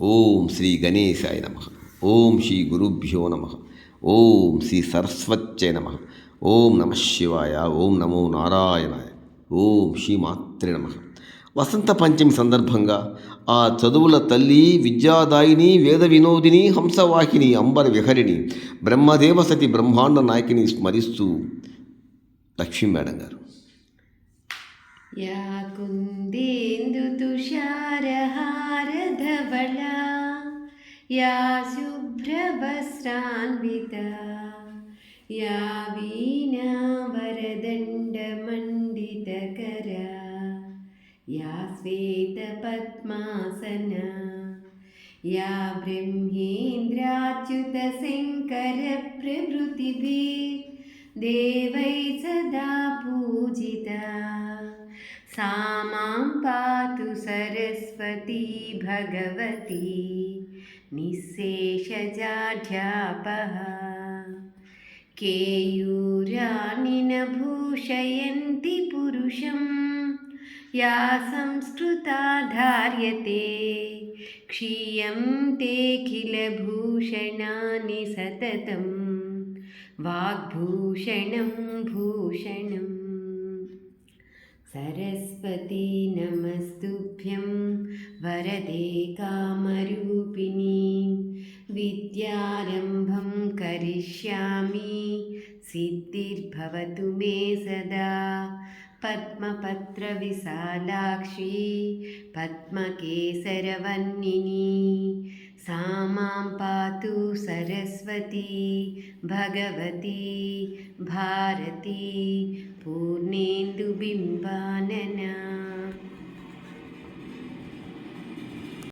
ఓం శ్రీ గణేశాయ నమ. ఓం శ్రీ గురుభ్యో నమ. ఓం శ్రీ సరస్వత్యై నమ. ఓం నమ శివాయ. ఓం నమో నారాయణాయ. ఓం శ్రీ మాత్రే నమ. వసంత పంచమి సందర్భంగా ఆ చదువుల తల్లి, విద్యాదాయిని, వేద వినోదిని, హంసవాహిని, అంబర విహరిణి, బ్రహ్మదేవ సతి బ్రహ్మాండ నాయకిని స్మరిస్తూ లక్ష్మీ మేడం గారు. या कुन्देन्दुतुषारहारधवला या शुभ्रवस्त्रान्विता या वीणावरदण्डमण्डितकरा या श्वेतपद्मासना या ब्रह्मेन्द्राच्युतशङ्करप्रभृतिभिर्देवैः सदा पूजिता सा मां पातु सरस्वती भगवती निःशेषजाढ्यापः केयूराणि न भूषयन्ति पुरुषं या संस्कृता धार्यते क्षीयन्ते किलभूषणानि सततं वाग्भूषणं भूषणम् सरस्वती नमस्तुभ्यं वरदे कामरूपिणी विद्यारम्भं करिष्यामि सिद्धिर्भवतु मे सदा पद्मपत्रविशालाक्षी पद्मकेसरवर्णिनी सा मां पातु सरस्वती भगवती भारती पूर्णेन्दुबिम्बानना.